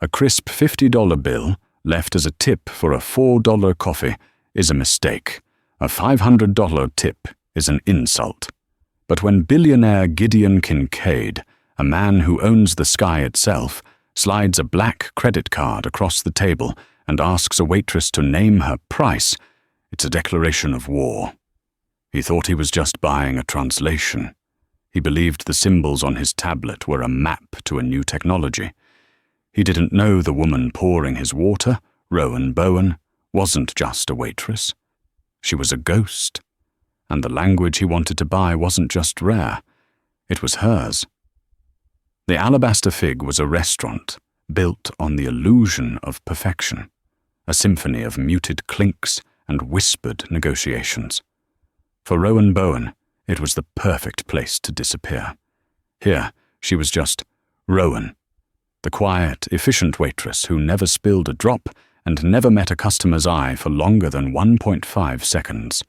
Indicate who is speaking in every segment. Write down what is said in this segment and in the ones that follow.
Speaker 1: A crisp $50 bill left as a tip for a $4 coffee is a mistake. A $500 tip is an insult. But when billionaire Gideon Kincaid, a man who owns the sky itself, slides a black credit card across the table and asks a waitress to name her price, it's a declaration of war. He thought he was just buying a translation. He believed the symbols on his tablet were a map to a new technology. He didn't know the woman pouring his water, Rowan Bowen, wasn't just a waitress. She was a ghost. And the language he wanted to buy wasn't just rare. It was hers. The Alabaster Fig was a restaurant built on the illusion of perfection, a symphony of muted clinks and whispered negotiations. For Rowan Bowen, it was the perfect place to disappear. Here, she was just Rowan, the quiet, efficient waitress who never spilled a drop and never met a customer's eye for longer than 1.5 seconds.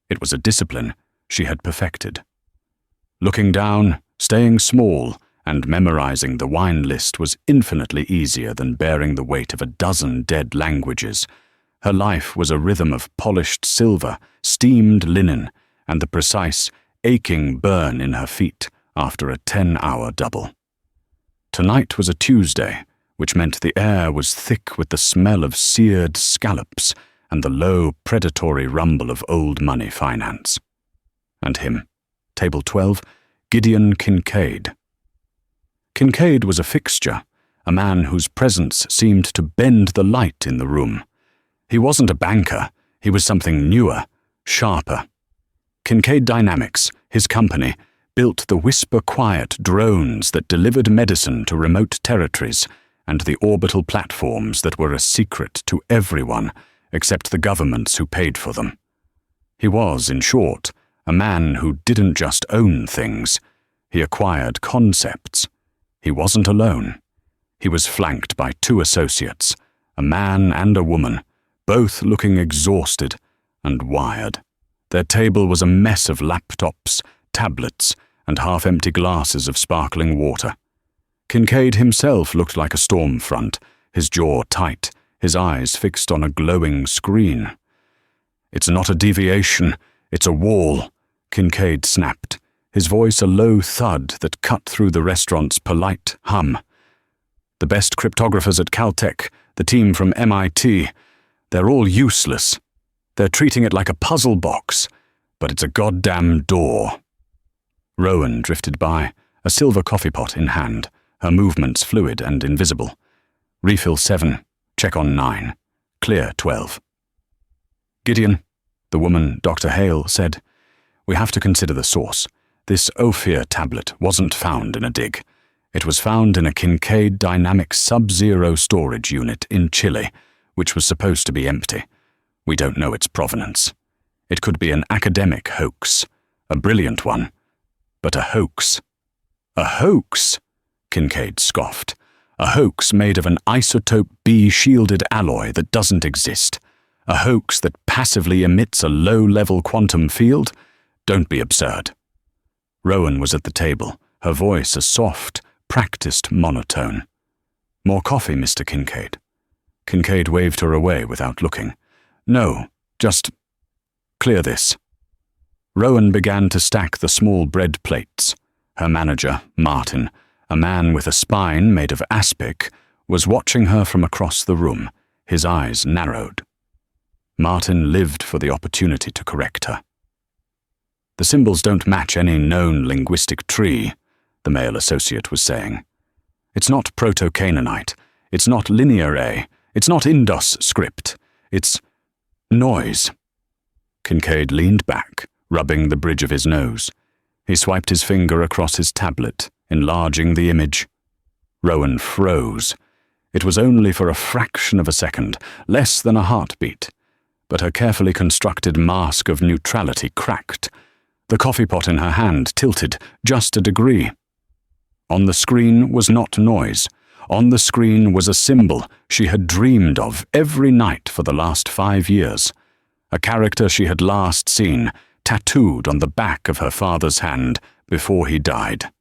Speaker 1: It was a discipline she had perfected. Looking down, staying small, and memorizing the wine list was infinitely easier than bearing the weight of a dozen dead languages. Her life was a rhythm of polished silver, steamed linen, and the precise, aching burn in her feet after a 10-hour double. Tonight was a Tuesday, which meant the air was thick with the smell of seared scallops and the low, predatory rumble of old money finance. And him, table 12, Gideon Kincaid. Kincaid was a fixture, a man whose presence seemed to bend the light in the room. He wasn't a banker, he was something newer, sharper. Kincaid Dynamics, his company, built the whisper-quiet drones that delivered medicine to remote territories and the orbital platforms that were a secret to everyone except the governments who paid for them. He was, in short, a man who didn't just own things, he acquired concepts. He wasn't alone. He was flanked by two associates, a man and a woman, both looking exhausted and wired. Their table was a mess of laptops, tablets, and half-empty glasses of sparkling water. Kincaid himself looked like a storm front, his jaw tight, his eyes fixed on a glowing screen. "It's not a deviation, it's a wall," Kincaid snapped, his voice a low thud that cut through the restaurant's polite hum. "The best cryptographers at Caltech, the team from MIT, they're all useless. They're treating it like a puzzle box, but it's a goddamn door." Rowan drifted by, a silver coffee pot in hand, her movements fluid and invisible. "Refill 7, check on 9, clear 12. "Gideon," the woman, Dr. Hale, said, "we have to consider the source. This Ophir tablet wasn't found in a dig. It was found in a Kincaid Dynamics sub-zero storage unit in Chile, which was supposed to be empty. We don't know its provenance. It could be an academic hoax, a brilliant one, but a hoax." "A hoax?" Kincaid scoffed. "A hoax made of an isotope B-shielded alloy that doesn't exist. A hoax that passively emits a low-level quantum field? Don't be absurd." Rowan was at the table, her voice a soft, practiced monotone. "More coffee, Mr. Kincaid." Kincaid waved her away without looking. "No, just clear this." Rowan began to stack the small bread plates. Her manager, Martin, a man with a spine made of aspic, was watching her from across the room, his eyes narrowed. Martin lived for the opportunity to correct her. "The symbols don't match any known linguistic tree," the male associate was saying. "It's not Proto-Canaanite, it's not Linear A, it's not Indus script, it's noise." Kincaid leaned back, rubbing the bridge of his nose. He swiped his finger across his tablet, enlarging the image. Rowan froze. It was only for a fraction of a second, less than a heartbeat, but her carefully constructed mask of neutrality cracked. The coffee pot in her hand tilted just a degree. On the screen was not noise. On the screen was a symbol she had dreamed of every night for the last 5 years. A character she had last seen, tattooed on the back of her father's hand before he died.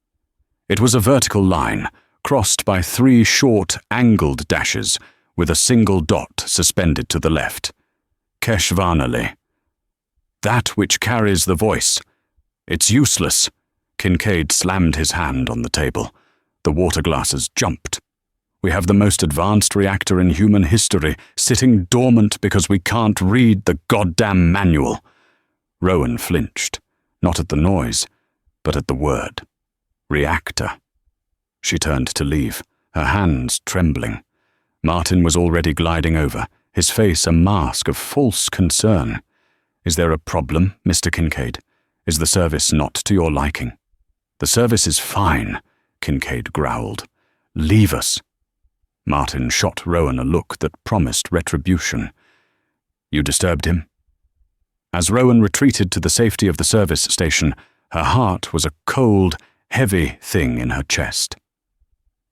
Speaker 1: It was a vertical line, crossed by 3 short, angled dashes with a single dot suspended to the left. Keshvanali. That which carries the voice. It's useless. Kincaid slammed his hand on the table. The water glasses jumped. We have the most advanced reactor in human history sitting dormant because we can't read the goddamn manual. Rowan flinched, not at the noise, but at the word. Reactor. She turned to leave, her hands trembling. Martin was already gliding over, his face a mask of false concern. Is there a problem, Mr. Kincaid? Is the service not to your liking? The service is fine, Kincaid growled. Leave us. Martin shot Rowan a look that promised retribution. You disturbed him? As Rowan retreated to the safety of the service station, her heart was a cold, heavy thing in her chest.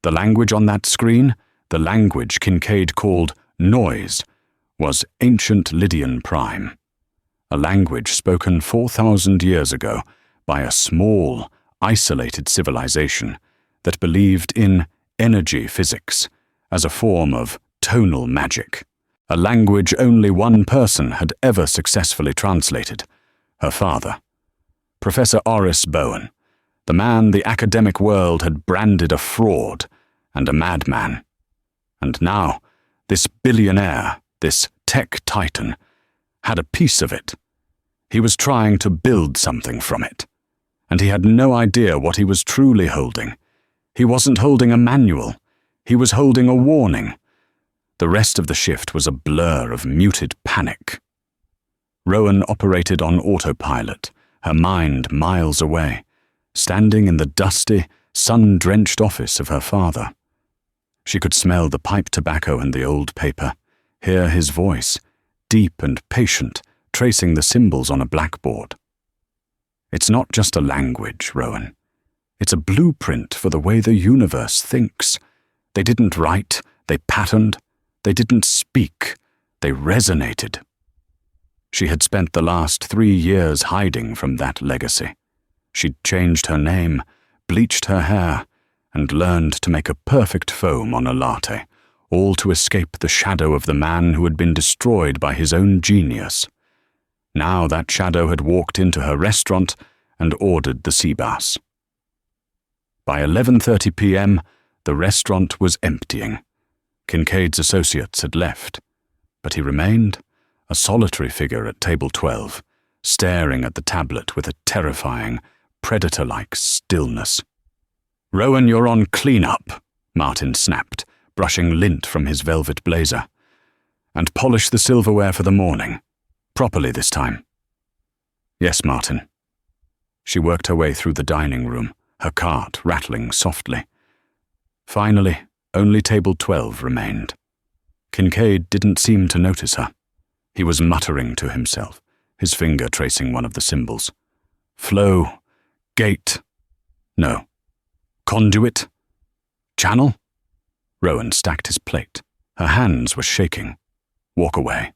Speaker 1: The language on that screen, the language Kincaid called noise, was ancient Lydian Prime, a language spoken 4,000 years ago by a small, isolated civilization that believed in energy physics as a form of tonal magic, a language only one person had ever successfully translated, her father, Professor Horace Bowen, the man the academic world had branded a fraud and a madman. And now, this billionaire, this tech titan, had a piece of it. He was trying to build something from it, and he had no idea what he was truly holding. He wasn't holding a manual. He was holding a warning. The rest of the shift was a blur of muted panic. Rowan operated on autopilot, her mind miles away, standing in the dusty, sun-drenched office of her father. She could smell the pipe tobacco and the old paper, hear his voice, deep and patient, tracing the symbols on a blackboard. It's not just a language, Rowan. It's a blueprint for the way the universe thinks. They didn't write, they patterned. They didn't speak, they resonated. She had spent the last 3 years hiding from that legacy. She'd changed her name, bleached her hair, and learned to make a perfect foam on a latte, all to escape the shadow of the man who had been destroyed by his own genius. Now that shadow had walked into her restaurant and ordered the sea bass. By 11:30 p.m., the restaurant was emptying. Kincaid's associates had left, but he remained, a solitary figure at table 12, staring at the tablet with a terrifying, predator-like stillness. Rowan, you're on clean-up, Martin snapped, brushing lint from his velvet blazer. And polish the silverware for the morning. Properly this time. Yes, Martin. She worked her way through the dining room, her cart rattling softly. Finally, only table 12 remained. Kincaid didn't seem to notice her. He was muttering to himself, his finger tracing one of the symbols. Flow. Gate. No. Conduit. Channel? Rowan stacked his plate. Her hands were shaking. Walk away.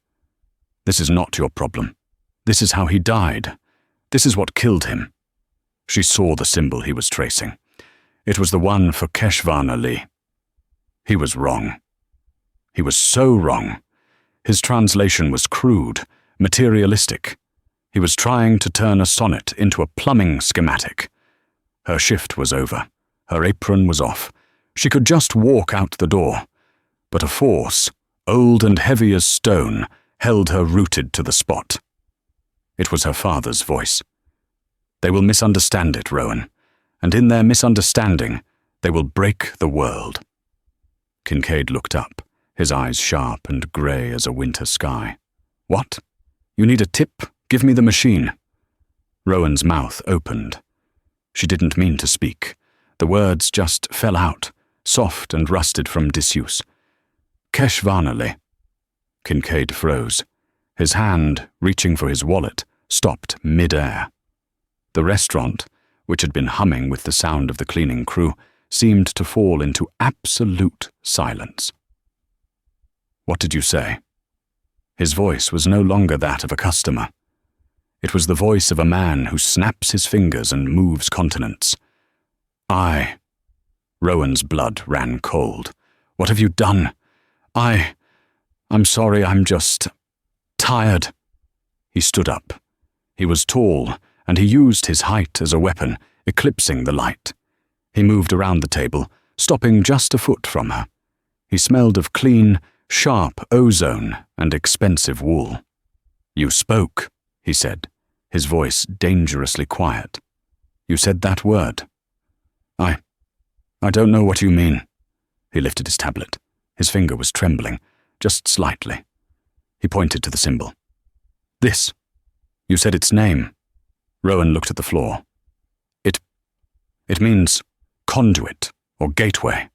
Speaker 1: This is not your problem. This is how he died. This is what killed him. She saw the symbol he was tracing. It was the one for Keshvanali. He was wrong. He was so wrong. His translation was crude, materialistic. He was trying to turn a sonnet into a plumbing schematic. Her shift was over. Her apron was off. She could just walk out the door. But a force, old and heavy as stone, held her rooted to the spot. It was her father's voice. They will misunderstand it, Rowan, and in their misunderstanding, they will break the world. Kincaid looked up, his eyes sharp and grey as a winter sky. What? You need a tip? Give me the machine. Rowan's mouth opened. She didn't mean to speak. The words just fell out, soft and rusted from disuse. Keshvanali. Kincaid froze. His hand, reaching for his wallet, stopped mid-air. The restaurant, which had been humming with the sound of the cleaning crew, seemed to fall into absolute silence. What did you say? His voice was no longer that of a customer. It was the voice of a man who snaps his fingers and moves continents. Rowan's blood ran cold. "What have you done?" I'm sorry, I'm just tired." He stood up. He was tall, and he used his height as a weapon, eclipsing the light. He moved around the table, stopping just a foot from her. He smelled of clean, sharp ozone and expensive wool. "You spoke," he said, his voice dangerously quiet. "You said that word." I don't know what you mean." He lifted his tablet. His finger was trembling, just slightly. He pointed to the symbol. "This. You said its name." Rowan looked at the floor. It means conduit or gateway.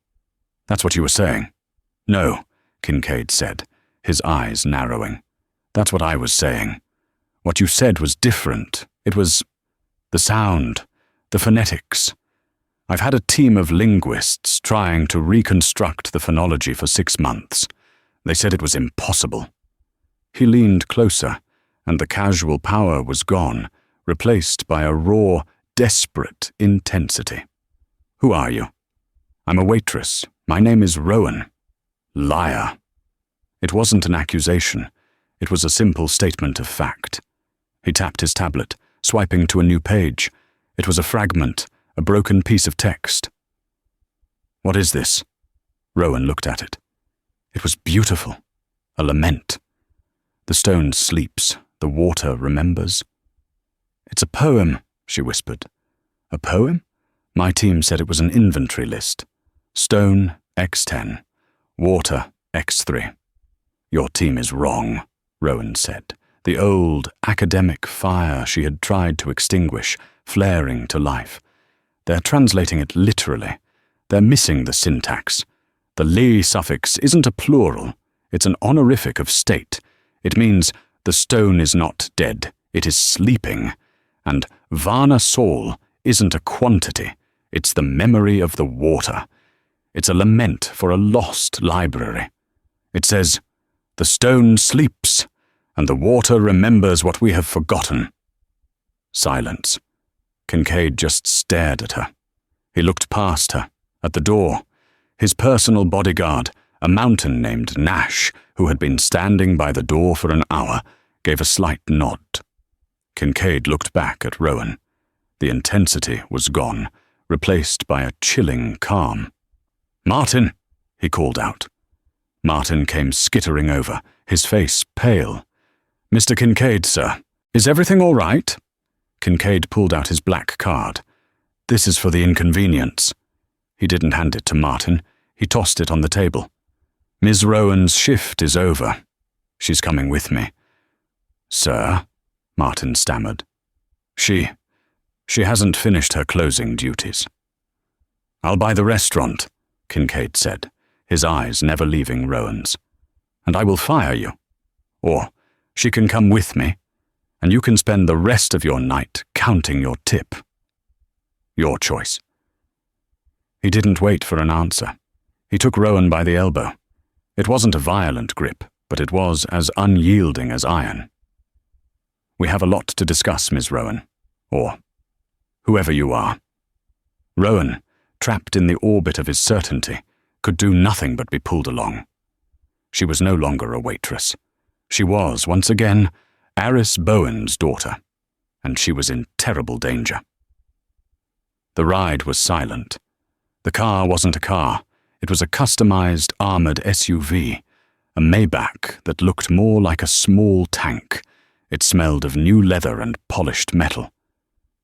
Speaker 1: That's what you were saying." "No," Kincaid said, his eyes narrowing. "That's what I was saying. What you said was different. It was the sound, the phonetics. I've had a team of linguists trying to reconstruct the phonology for 6 months. They said it was impossible." He leaned closer, and the casual power was gone, replaced by a raw, desperate intensity. "Who are you?" "I'm a waitress. My name is Rowan." "Liar." It wasn't an accusation. It was a simple statement of fact. He tapped his tablet, swiping to a new page. It was a fragment, a broken piece of text. "What is this?" Rowan looked at it. It was beautiful. A lament. "The stone sleeps. The water remembers." "It's a poem," she whispered. "A poem?" "My team said it was an inventory list. Stone, X10. Water, X3. "Your team is wrong," Rowan said, the old academic fire she had tried to extinguish flaring to life. "They're translating it literally. They're missing the syntax. The li suffix isn't a plural. It's an honorific of state. It means the stone is not dead, it is sleeping. And vana sol isn't a quantity, it's the memory of the water. It's a lament for a lost library. It says, 'The stone sleeps, and the water remembers what we have forgotten.'" Silence. Kincaid just stared at her. He looked past her, at the door. His personal bodyguard, a mountain named Nash, who had been standing by the door for an hour, gave a slight nod. Kincaid looked back at Rowan. The intensity was gone, replaced by a chilling calm. "Martin!" he called out. Martin came skittering over, his face pale. "Mr. Kincaid, sir. Is everything all right?" Kincaid pulled out his black card. "This is for the inconvenience." He didn't hand it to Martin. He tossed it on the table. "Ms. Rowan's shift is over. She's coming with me." "Sir?" Martin stammered. She hasn't finished her closing duties." "I'll buy the restaurant," Kincaid said, his eyes never leaving Rowan's. "And I will fire you. Or she can come with me, and you can spend the rest of your night counting your tip. Your choice." He didn't wait for an answer. He took Rowan by the elbow. It wasn't a violent grip, but it was as unyielding as iron. "We have a lot to discuss, Ms. Rowan. Or whoever you are." Rowan, trapped in the orbit of his certainty, could do nothing but be pulled along. She was no longer a waitress. She was, once again, Aris Bowen's daughter, and she was in terrible danger. The ride was silent. The car wasn't a car. It was a customized armored SUV, a Maybach that looked more like a small tank. It smelled of new leather and polished metal.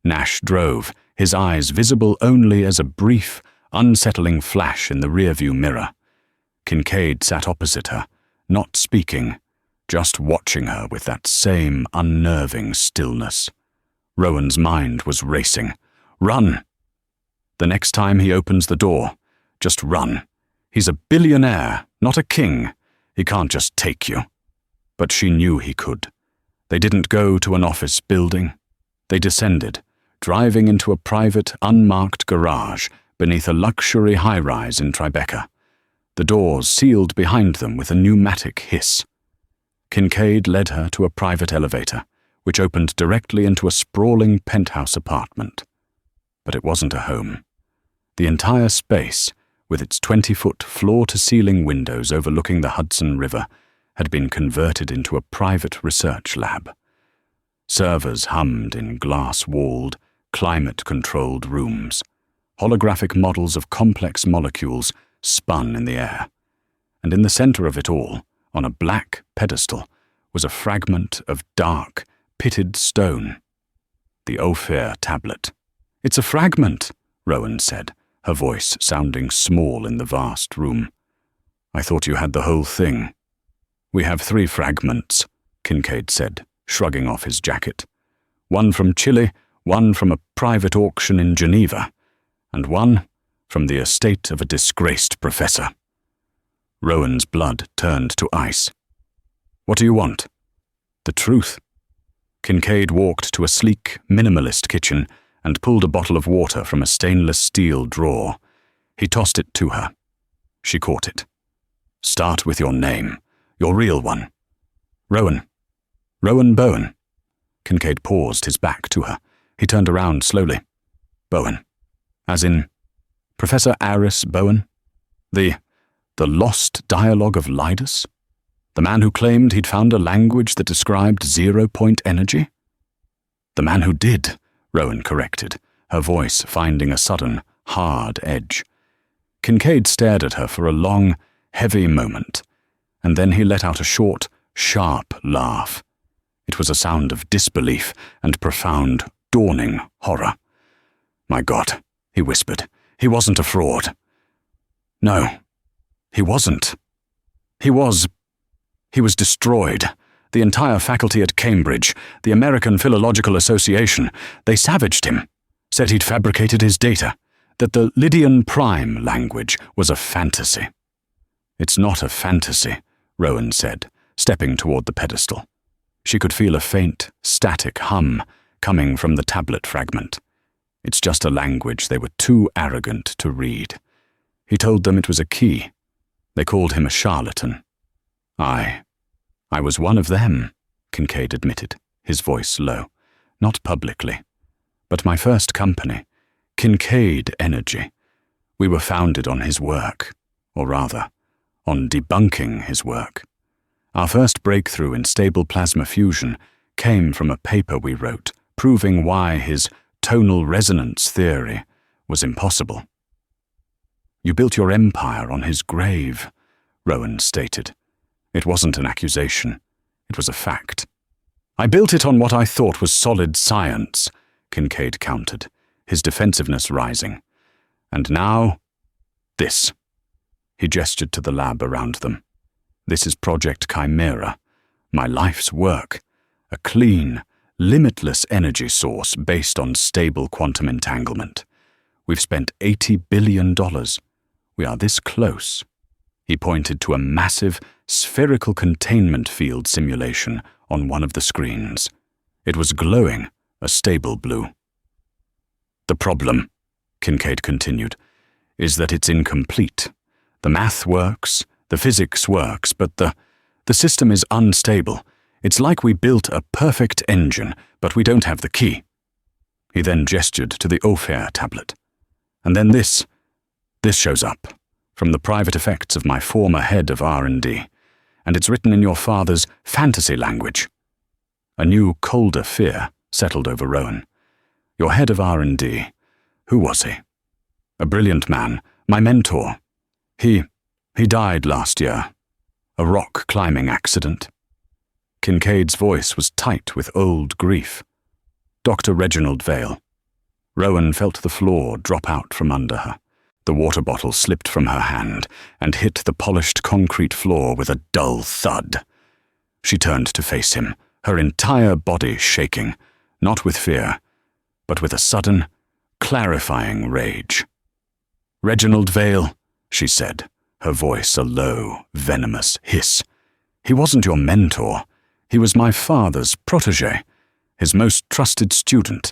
Speaker 1: Nash drove, his eyes visible only as a brief, unsettling flash in the rearview mirror. Kincaid sat opposite her, not speaking, just watching her with that same unnerving stillness. Rowan's mind was racing. Run! The next time he opens the door, just run. He's a billionaire, not a king. He can't just take you. But she knew he could. They didn't go to an office building. They descended, driving into a private, unmarked garage beneath a luxury high-rise in Tribeca. The doors sealed behind them with a pneumatic hiss. Kincaid led her to a private elevator, which opened directly into a sprawling penthouse apartment. But it wasn't a home. The entire space, with its 20-foot floor-to-ceiling windows overlooking the Hudson River, had been converted into a private research lab. Servers hummed in glass-walled, climate-controlled rooms. Holographic models of complex molecules spun in the air. And in the center of it all, on a black pedestal, was a fragment of dark, pitted stone. The Ophir tablet. "It's a fragment," Rowan said, her voice sounding small in the vast room. "I thought you had the whole thing." "We have 3 fragments," Kincaid said, shrugging off his jacket. "One from Chile, one from a private auction in Geneva, and one from the estate of a disgraced professor." Rowan's blood turned to ice. "What do you want?" "The truth." Kincaid walked to a sleek, minimalist kitchen and pulled a bottle of water from a stainless steel drawer. He tossed it to her. She caught it. "Start with your name, your real one." "Rowan. Rowan Bowen." Kincaid paused, his back to her. He turned around slowly. "Bowen. As in Professor Aris Bowen? The lost dialogue of Lydus? The man who claimed he'd found a language that described zero-point energy?" "The man who did," Rowan corrected, her voice finding a sudden, hard edge. Kincaid stared at her for a long, heavy moment, and then he let out a short, sharp laugh. It was a sound of disbelief and profound, dawning horror. "My God," he whispered, "he wasn't a fraud." "No, he wasn't. He was destroyed. The entire faculty at Cambridge, the American Philological Association, they savaged him, said he'd fabricated his data, that the Lydian Prime language was a fantasy." "It's not a fantasy," Rowan said, stepping toward the pedestal. She could feel a faint, static hum coming from the tablet fragment. "It's just a language they were too arrogant to read. He told them it was a key. They called him a charlatan. I was one of them," Kincaid admitted, his voice low. "Not publicly. But my first company, Kincaid Energy, we were founded on his work, or rather, on debunking his work. Our first breakthrough in stable plasma fusion came from a paper we wrote proving why his tonal resonance theory was impossible." "You built your empire on his grave," Rowan stated. It wasn't an accusation. It was a fact. "I built it on what I thought was solid science," Kincaid countered, his defensiveness rising. "And now, this." He gestured to the lab around them. "This is Project Chimera, my life's work, a clean, limitless energy source based on stable quantum entanglement. We've spent $80 billion. We are this close." He pointed to a massive, spherical containment field simulation on one of the screens. It was glowing, a stable blue. "The problem," Kincaid continued, "is that it's incomplete. The math works, the physics works, but the system is unstable. It's like we built a perfect engine, but we don't have the key." He then gestured to the Ophir tablet. "And then this shows up, from the private effects of my former head of R&D, and it's written in your father's fantasy language." A new, colder fear settled over Rowan. "Your head of R&D, who was he?" "A brilliant man, my mentor. He died last year. A rock climbing accident." Kincaid's voice was tight with old grief. "Dr. Reginald Vale." Rowan felt the floor drop out from under her. The water bottle slipped from her hand and hit the polished concrete floor with a dull thud. She turned to face him, her entire body shaking, not with fear, but with a sudden, clarifying rage. "Reginald Vale," she said, her voice a low, venomous hiss. "He wasn't your mentor. He was my father's protégé, his most trusted student,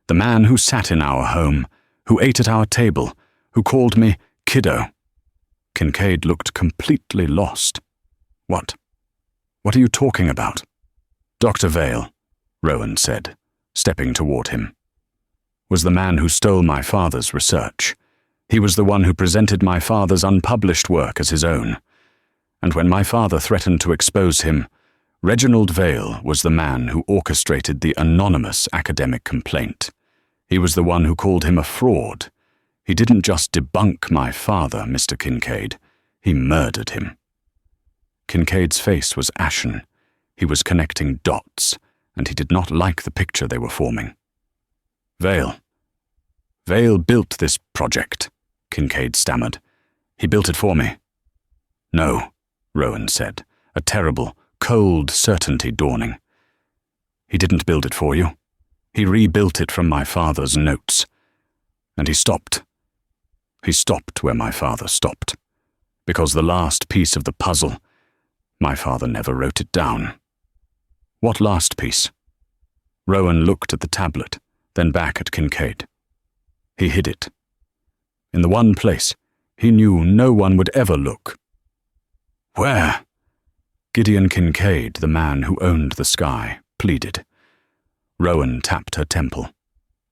Speaker 1: the man who sat in our home, who ate at our table, who called me kiddo." Kincaid looked completely lost. What are you talking about?" "Dr. Vale," Rowan said, stepping toward him, "was the man who stole my father's research. He was the one who presented my father's unpublished work as his own. And when my father threatened to expose him, Reginald Vale was the man who orchestrated the anonymous academic complaint. He was the one who called him a fraud. He didn't just debunk my father, Mr. Kincaid. He murdered him. Kincaid's face was ashen. He was connecting dots, and he did not like the picture they were forming. Vale built this project, Kincaid stammered. He built it for me. No, Rowan said, a terrible, cold certainty dawning. He didn't build it for you. He rebuilt it from my father's notes. And he stopped. He stopped where my father stopped. Because the last piece of the puzzle, my father never wrote it down. What last piece? Rowan looked at the tablet, then back at Kincaid. He hid it. In the one place he knew no one would ever look. Where? Gideon Kincaid, the man who owned the sky, pleaded. Rowan tapped her temple.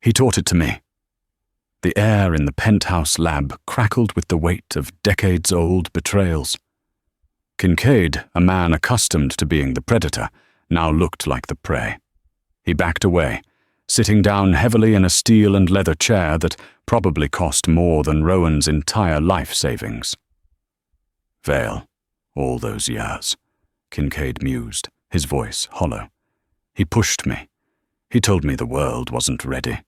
Speaker 1: He taught it to me. The air in the penthouse lab crackled with the weight of decades-old betrayals. Kincaid, a man accustomed to being the predator, now looked like the prey. He backed away, sitting down heavily in a steel and leather chair that probably cost more than Rowan's entire life savings. Vale, all those years, Kincaid mused, his voice hollow. He pushed me. He told me the world wasn't ready.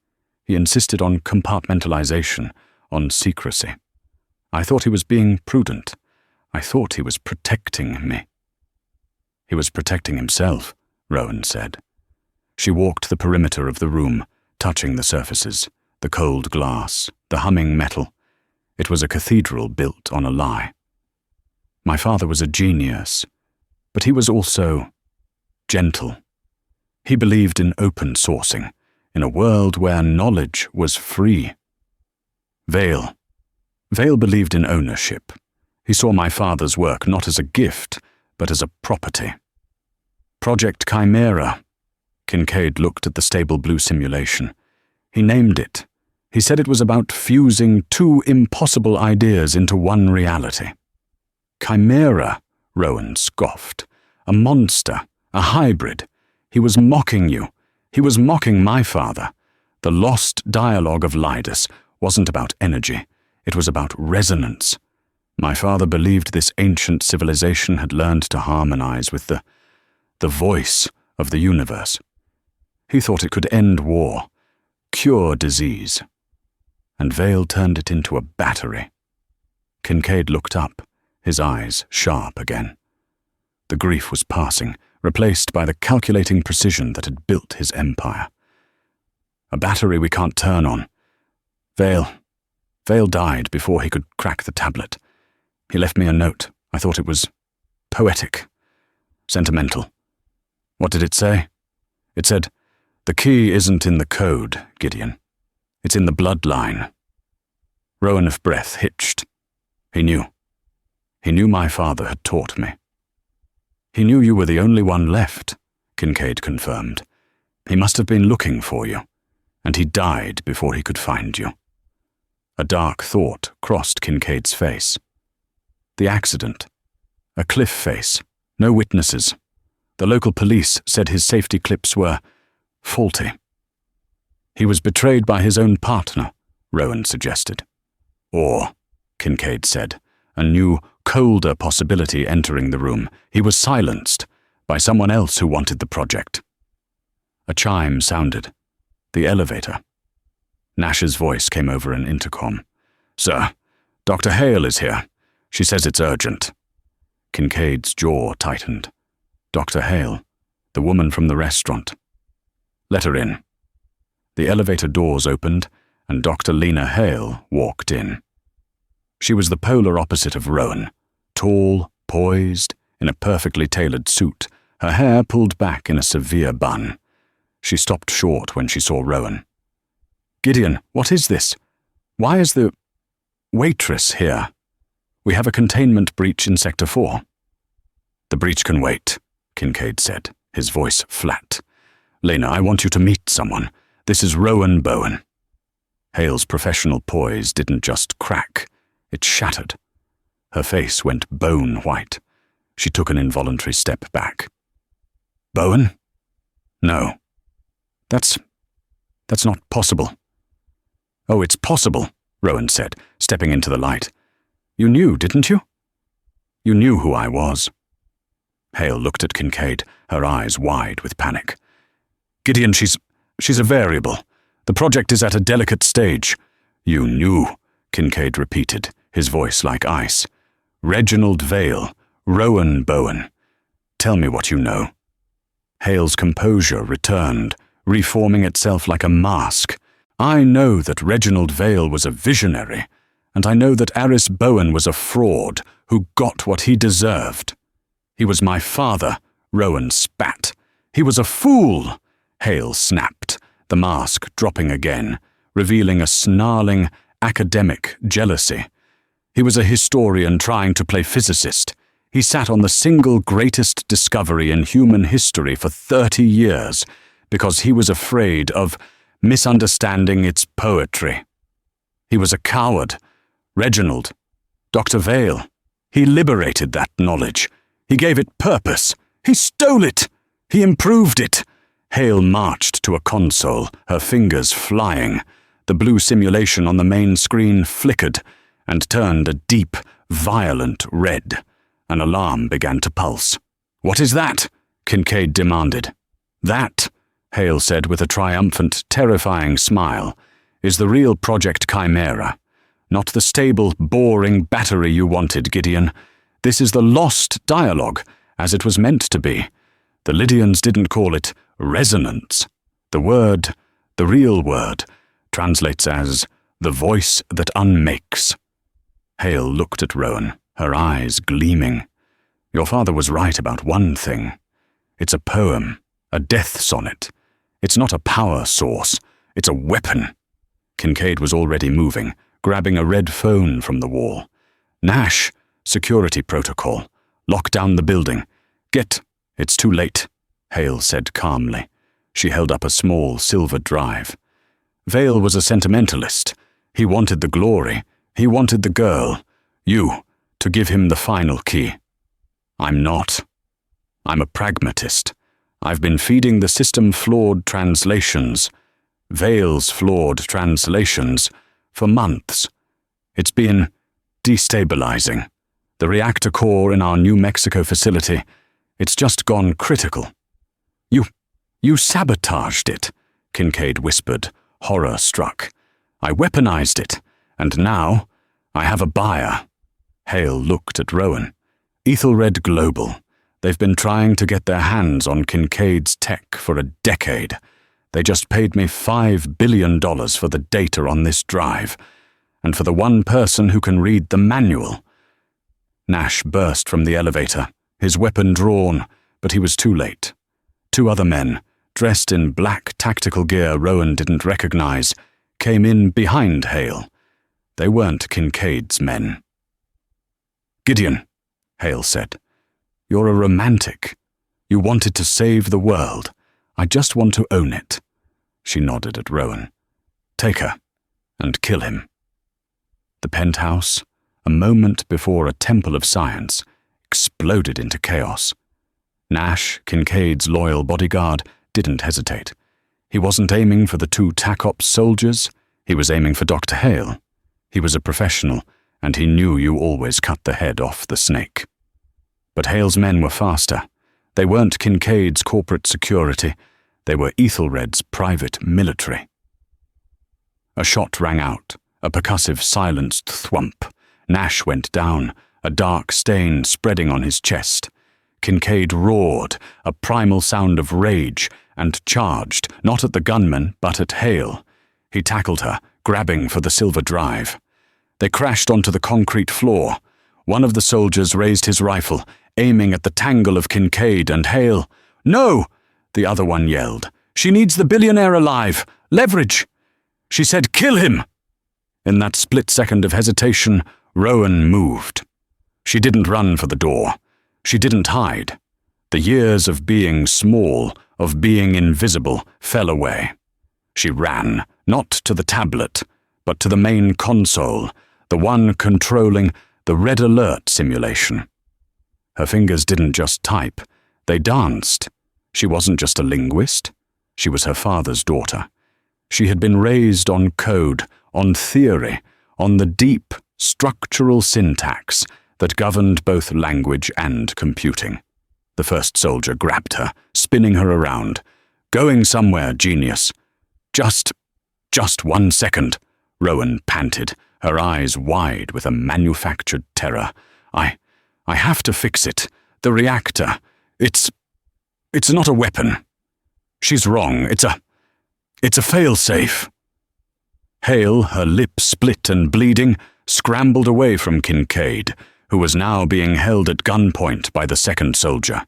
Speaker 1: He insisted on compartmentalization, on secrecy. I thought he was being prudent. I thought he was protecting me. He was protecting himself, Rowan said. She walked the perimeter of the room, touching the surfaces, the cold glass, the humming metal. It was a cathedral built on a lie. My father was a genius, but he was also gentle. He believed in open sourcing, in a world where knowledge was free. Vale believed in ownership. He saw my father's work not as a gift, but as a property. Project Chimera. Kincaid looked at the stable blue simulation. He named it. He said it was about fusing two impossible ideas into one reality. Chimera, Rowan scoffed. A monster, a hybrid. He was mocking you. He was mocking my father. The lost dialogue of Lydas wasn't about energy. It was about resonance. My father believed this ancient civilization had learned to harmonize with the voice of the universe. He thought it could end war, cure disease. And Vale turned it into a battery. Kincaid looked up, his eyes sharp again. The grief was passing, replaced by the calculating precision that had built his empire. A battery we can't turn on. Vale died before he could crack the tablet. He left me a note. I thought it was poetic, sentimental. What did it say? It said, "The key isn't in the code, Gideon. It's in the bloodline." Rowan's breath hitched. He knew. He knew my father had taught me. He knew you were the only one left, Kincaid confirmed. He must have been looking for you, and he died before he could find you. A dark thought crossed Kincaid's face. The accident. A cliff face. No witnesses. The local police said his safety clips were faulty. He was betrayed by his own partner, Rowan suggested. Or, Kincaid said, a new, colder possibility entering the room, he was silenced by someone else who wanted the project. A chime sounded. The elevator. Nash's voice came over an intercom. "Sir, Dr. Hale is here. She says it's urgent." Kincaid's jaw tightened. Dr. Hale, the woman from the restaurant. "Let her in." The elevator doors opened, and Dr. Lena Hale walked in. She was the polar opposite of Rowan, tall, poised, in a perfectly tailored suit, her hair pulled back in a severe bun. She stopped short when she saw Rowan. "Gideon, what is this? Why is the Waitress here? We have a containment breach in Sector 4. "The breach can wait," Kincaid said, his voice flat. "Lena, I want you to meet someone. This is Rowan Bowen." Hale's professional poise didn't just crack, it shattered. Her face went bone white. She took an involuntary step back. Bowen? No. That's not possible. Oh, it's possible, Rowan said, stepping into the light. You knew, didn't you? You knew who I was. Hale looked at Kincaid, her eyes wide with panic. Gideon, she's a variable. The project is at a delicate stage. You knew, Kincaid repeated, his voice like ice. Reginald Vale, Rowan Bowen. Tell me what you know. Hale's composure returned, reforming itself like a mask. I know that Reginald Vale was a visionary, and I know that Aris Bowen was a fraud who got what he deserved. He was my father, Rowan spat. He was a fool, Hale snapped, the mask dropping again, revealing a snarling, academic jealousy. He was a historian trying to play physicist. He sat on the single greatest discovery in human history for 30 years because he was afraid of misunderstanding its poetry. He was a coward. Reginald, Dr. Vale, he liberated that knowledge. He gave it purpose. He stole it. He improved it. Hale marched to a console, her fingers flying. The blue simulation on the main screen flickered and turned a deep, violent red. An alarm began to pulse. What is that? Kincaid demanded. That, Hale said with a triumphant, terrifying smile, is the real Project Chimera. Not the stable, boring battery you wanted, Gideon. This is the lost dialogue, as it was meant to be. The Lydians didn't call it resonance. The word, the real word, translates as the voice that unmakes. Hale looked at Rowan, her eyes gleaming. Your father was right about one thing. It's a poem, a death sonnet. It's not a power source. It's a weapon. Kincaid was already moving, grabbing a red phone from the wall. Nash, security protocol. Lock down the building. It's too late, Hale said calmly. She held up a small silver drive. Vale was a sentimentalist. He wanted the glory. He wanted the girl. You, to give him the final key. I'm not. I'm a pragmatist. I've been feeding the system flawed translations, Vale's flawed translations, for months. It's been destabilizing. The reactor core in our New Mexico facility, it's just gone critical. You sabotaged it, Kincaid whispered, horror-struck. I weaponized it, and now I have a buyer. Hale looked at Rowan. Ethelred Global. They've been trying to get their hands on Kincaid's tech for a decade. They just paid me $5 billion for the data on this drive, and for the one person who can read the manual. Nash burst from the elevator, his weapon drawn, but he was too late. Two other men, dressed in black tactical gear Rowan didn't recognize, came in behind Hale. They weren't Kincaid's men. Gideon, Hale said, you're a romantic. You wanted to save the world. I just want to own it. She nodded at Rowan. Take her and kill him. The penthouse, a moment before a temple of science, exploded into chaos. Nash, Kincaid's loyal bodyguard, didn't hesitate. He wasn't aiming for the two TACOPS soldiers. He was aiming for Dr. Hale. He was a professional, and he knew you always cut the head off the snake. But Hale's men were faster. They weren't Kincaid's corporate security. They were Ethelred's private military. A shot rang out, a percussive silenced thwump. Nash went down, a dark stain spreading on his chest. Kincaid roared, a primal sound of rage, and charged, not at the gunman, but at Hale. He tackled her, grabbing for the silver drive. They crashed onto the concrete floor. One of the soldiers raised his rifle, aiming at the tangle of Kincaid and Hale. No! The other one yelled. She needs the billionaire alive! Leverage! She said, kill him! In that split second of hesitation, Rowan moved. She didn't run for the door. She didn't hide. The years of being small, of being invisible, fell away. She ran, not to the tablet, but to the main console, the one controlling the red alert simulation. Her fingers didn't just type, they danced. She wasn't just a linguist, she was her father's daughter. She had been raised on code, on theory, on the deep, structural syntax that governed both language and computing. The first soldier grabbed her, spinning her around. "Going somewhere, genius." Just 1 second," Rowan panted, her eyes wide with a manufactured terror. I have to fix it. The reactor. It's not a weapon. She's wrong. It's a fail-safe." Hale, her lip split and bleeding, scrambled away from Kincaid, who was now being held at gunpoint by the second soldier.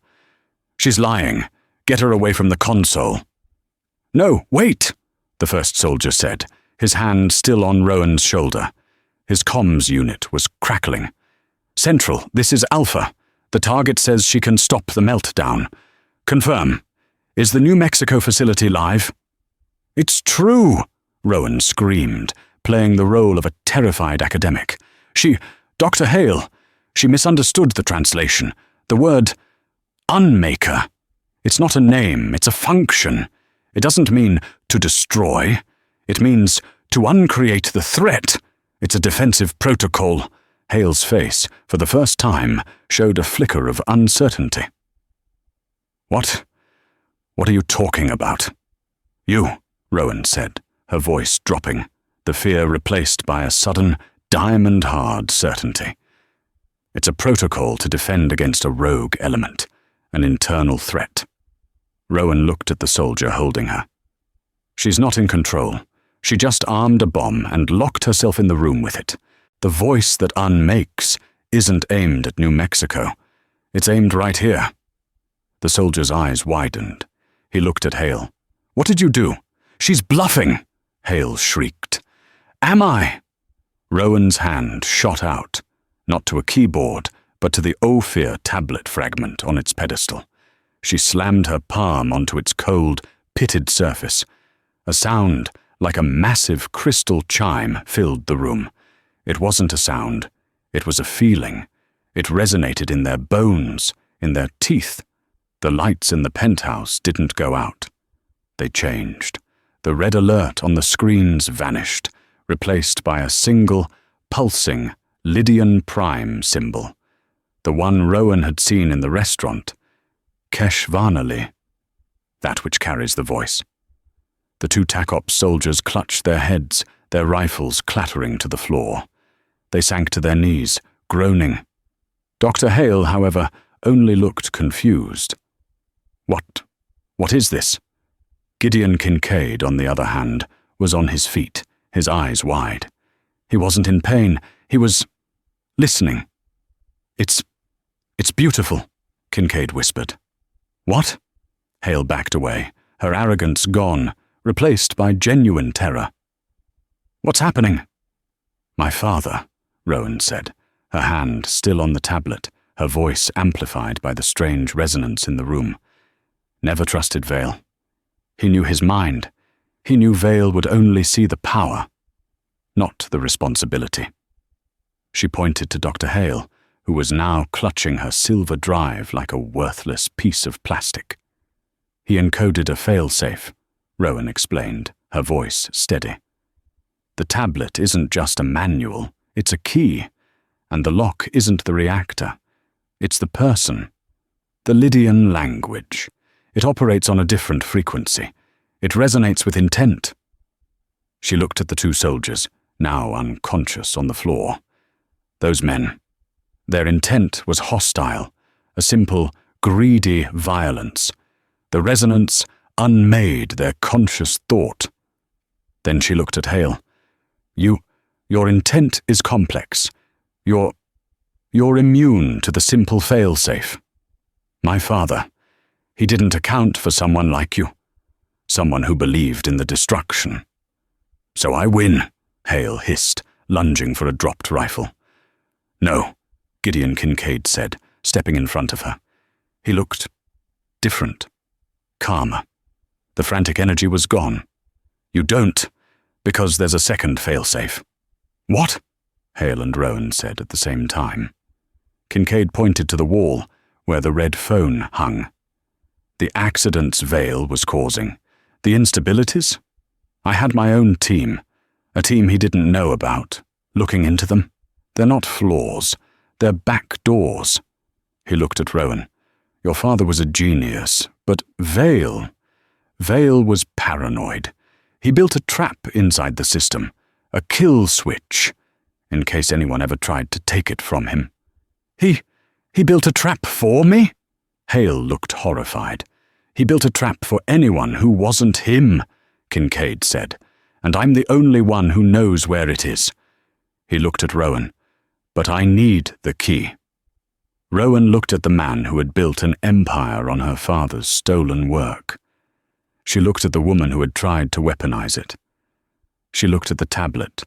Speaker 1: "She's lying. Get her away from the console." "No, wait," the first soldier said, his hand still on Rowan's shoulder. His comms unit was crackling. "Central, this is Alpha. The target says she can stop the meltdown. Confirm. Is the New Mexico facility live?" "It's true," Rowan screamed, playing the role of a terrified academic. Dr. Hale, she misunderstood the translation. The word unmaker. It's not a name, it's a function. It doesn't mean to destroy. It means to uncreate the threat. It's a defensive protocol." Hale's face, for the first time, showed a flicker of uncertainty. What are you talking about?" "You," Rowan said, her voice dropping, the fear replaced by a sudden, diamond-hard certainty. "It's a protocol to defend against a rogue element, an internal threat." Rowan looked at the soldier holding her. "She's not in control. She just armed a bomb and locked herself in the room with it. The voice that unmakes isn't aimed at New Mexico. It's aimed right here." The soldier's eyes widened. He looked at Hale. "What did you do?" "She's bluffing," Hale shrieked. "Am I?" Rowan's hand shot out, not to a keyboard, but to the Ophir tablet fragment on its pedestal. She slammed her palm onto its cold, pitted surface. A sound, like a massive crystal chime, filled the room. It wasn't a sound. It was a feeling. It resonated in their bones, in their teeth. The lights in the penthouse didn't go out. They changed. The red alert on the screens vanished, replaced by a single, pulsing, Lydian prime symbol. The one Rowan had seen in the restaurant. Keshvanali. That which carries the voice. The two TACOPS soldiers clutched their heads, their rifles clattering to the floor. They sank to their knees, groaning. Dr. Hale, however, only looked confused. What is this?" Gideon Kincaid, on the other hand, was on his feet, his eyes wide. He wasn't in pain, he was listening. It's beautiful," Kincaid whispered. "What?" Hale backed away, her arrogance gone, replaced by genuine terror. "What's happening?" "My father," Rowan said, her hand still on the tablet, her voice amplified by the strange resonance in the room. "Never trusted Vale. He knew his mind. He knew Vale would only see the power, not the responsibility." She pointed to Dr. Hale, who was now clutching her silver drive like a worthless piece of plastic. "He encoded a failsafe," Rowan explained, her voice steady. "The tablet isn't just a manual, it's a key, and the lock isn't the reactor. It's the person. The Lydian language. It operates on a different frequency. It resonates with intent." She looked at the two soldiers, now unconscious on the floor. Those men. Their intent was hostile, a simple, greedy violence. The resonance unmade their conscious thought. Then she looked at Hale. Your intent is complex. You're immune to the simple failsafe. My father, he didn't account for someone like you, someone who believed in the destruction." "So I win," Hale hissed, lunging for a dropped rifle. "No," Gideon Kincaid said, stepping in front of her. He looked different, calmer. The frantic energy was gone. "You don't. Because there's a second failsafe. What? Hale and Rowan said at the same time. Kincaid pointed to the wall, where the red phone hung. The accidents Vale was causing. The instabilities? I had my own team, a team he didn't know about, looking into them. They're not flaws, they're back doors. He looked at Rowan. Your father was a genius, but Vale was paranoid. He built a trap inside the system, a kill switch, in case anyone ever tried to take it from him. He built a trap for me? Hale looked horrified. He built a trap for anyone who wasn't him, Kincaid said, and I'm the only one who knows where it is. He looked at Rowan. But I need the key. Rowan looked at the man who had built an empire on her father's stolen work. She looked at the woman who had tried to weaponize it. She looked at the tablet,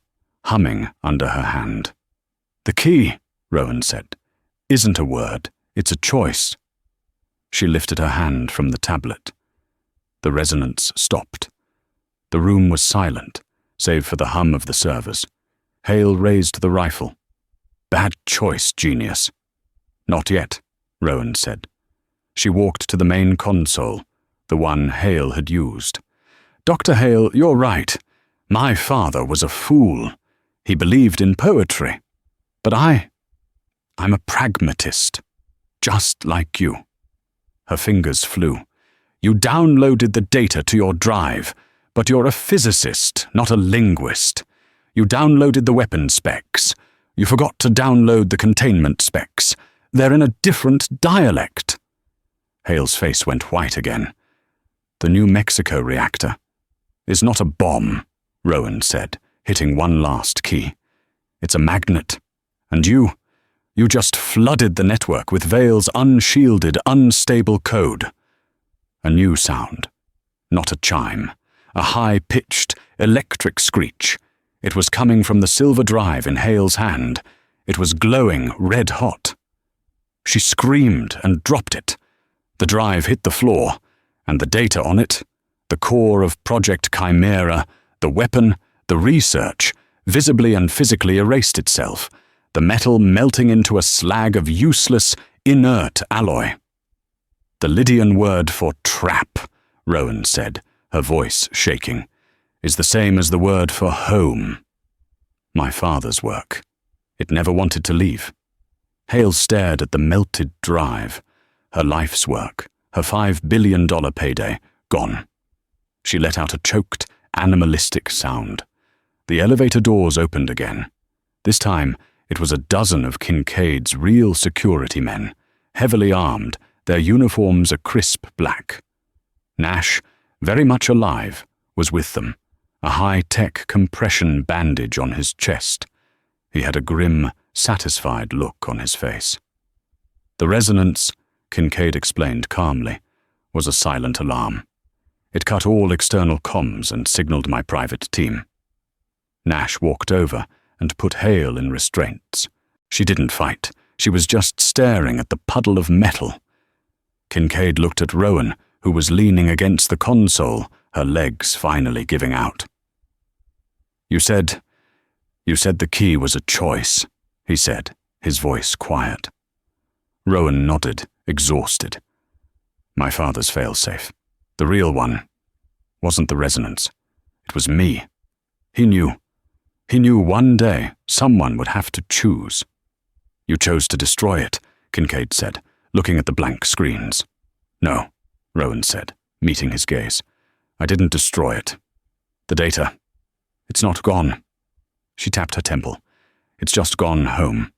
Speaker 1: humming under her hand. The key, Rowan said, isn't a word, it's a choice. She lifted her hand from the tablet. The resonance stopped. The room was silent, save for the hum of the servers. Hale raised the rifle. Bad choice, genius. Not yet, Rowan said. She walked to the main console, the one Hale had used. Dr. Hale, you're right. My father was a fool. He believed in poetry. But I'm a pragmatist, just like you. Her fingers flew. You downloaded the data to your drive, but you're a physicist, not a linguist. You downloaded the weapon specs. You forgot to download the containment specs. They're in a different dialect. Hale's face went white again. The New Mexico reactor is not a bomb, Rowan said, hitting one last key. It's a magnet. And you just flooded the network with Vale's unshielded, unstable code. A new sound. Not a chime. A high-pitched, electric screech. It was coming from the silver drive in Hale's hand. It was glowing red-hot. She screamed and dropped it. The drive hit the floor, and the data on it, the core of Project Chimera, the weapon, the research, visibly and physically erased itself, the metal melting into a slag of useless, inert alloy. The Lydian word for trap, Rowan said, her voice shaking, is the same as the word for home. My father's work. It never wanted to leave. Hale stared at the melted drive. Her life's work, her $5 billion payday, gone. She let out a choked, animalistic sound. The elevator doors opened again. This time, it was a dozen of Kincaid's real security men, heavily armed, their uniforms a crisp black. Nash, very much alive, was with them, a high-tech compression bandage on his chest. He had a grim, satisfied look on his face. The resonance, Kincaid explained calmly, was a silent alarm. It cut all external comms and signaled my private team. Nash walked over and put Hale in restraints. She didn't fight. She was just staring at the puddle of metal. Kincaid looked at Rowan, who was leaning against the console, her legs finally giving out. You said the key was a choice, he said, his voice quiet. Rowan nodded, exhausted. My father's failsafe. The real one. Wasn't the resonance. It was me. He knew. He knew one day someone would have to choose. You chose to destroy it, Kincaid said, looking at the blank screens. No, Rowan said, meeting his gaze. I didn't destroy it. The data. It's not gone. She tapped her temple. It's just gone home.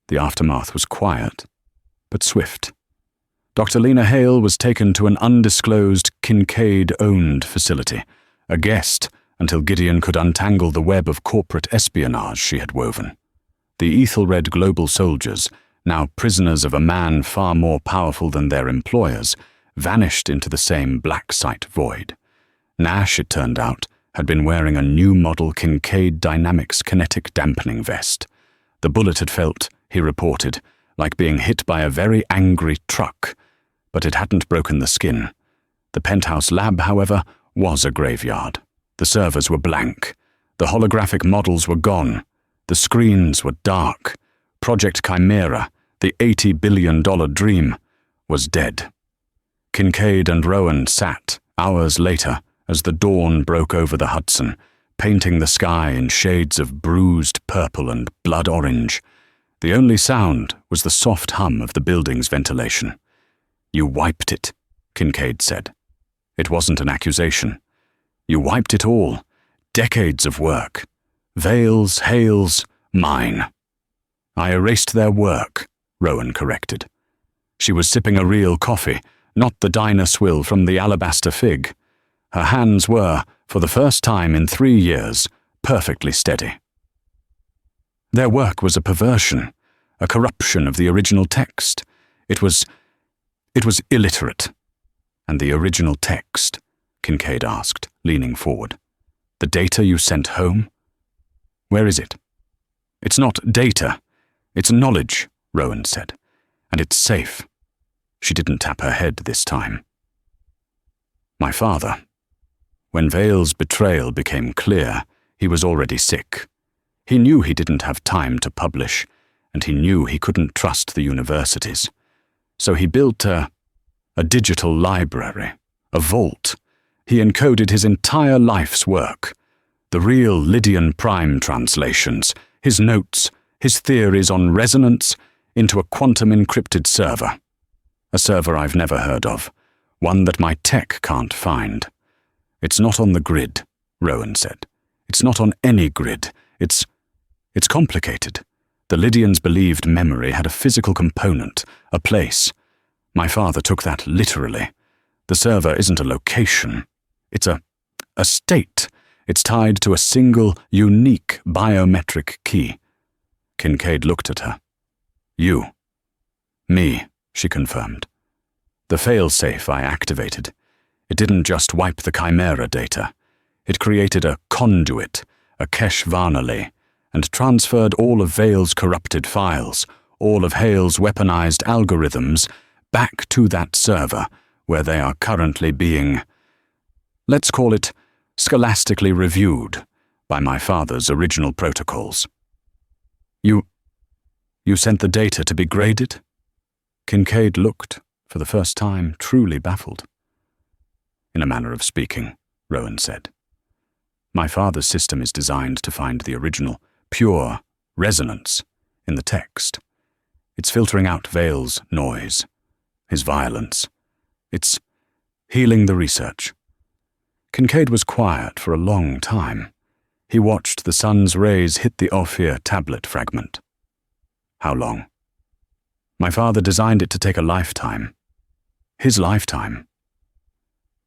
Speaker 1: The aftermath was quiet, but swift. Dr. Lena Hale was taken to an undisclosed Kincaid-owned facility, a guest until Gideon could untangle the web of corporate espionage she had woven. The Ethelred global soldiers, now prisoners of a man far more powerful than their employers, vanished into the same black site void. Nash, it turned out, had been wearing a new model Kincaid Dynamics kinetic dampening vest. The bullet had felt, he reported, like being hit by a very angry truck, but it hadn't broken the skin. The penthouse lab, however, was a graveyard. The servers were blank. The holographic models were gone. The screens were dark. Project Chimera, the $80 billion dream, was dead. Kincaid and Rowan sat, hours later, as the dawn broke over the Hudson, painting the sky in shades of bruised purple and blood orange. The only sound was the soft hum of the building's ventilation. "You wiped it," Kincaid said. It wasn't an accusation. "You wiped it all. Decades of work. Vale's, Hale's, mine." "I erased their work," Rowan corrected. She was sipping a real coffee, not the diner swill from the alabaster fig. Her hands were, for the first time in 3 years, perfectly steady. Their work was a perversion, a corruption of the original text. It was illiterate. "And the original text?" Kincaid asked, leaning forward. "The data you sent home? Where is it?" "It's not data. It's knowledge," Rowan said. "And it's safe." She didn't tap her head this time. "My father. When Vale's betrayal became clear, he was already sick. He knew he didn't have time to publish, and he knew he couldn't trust the universities. So he built a digital library, a vault. He encoded his entire life's work, the real Lydian Prime translations, his notes, his theories on resonance, into a quantum-encrypted server. A server I've never heard of, one that my tech can't find. It's not on the grid," Rowan said. "It's not on any grid. It's complicated. The Lydians believed memory had a physical component, a place. My father took that literally. The server isn't a location. It's a state. It's tied to a single, unique biometric key." Kincaid looked at her. "You." "Me," she confirmed. "The failsafe I activated. It didn't just wipe the Chimera data. It created a conduit, a Keshvanali, and transferred all of Vale's corrupted files, all of Hale's weaponized algorithms, back to that server, where they are currently being, let's call it, scholastically reviewed by my father's original protocols." You sent the data to be graded?" Kincaid looked, for the first time, truly baffled. "In a manner of speaking," Rowan said. "My father's system is designed to find the original, pure resonance in the text. It's filtering out Vale's noise, his violence. It's healing the research." Kincaid was quiet for a long time. He watched the sun's rays hit the Ophir tablet fragment. "How long?" "My father designed it to take a lifetime. His lifetime."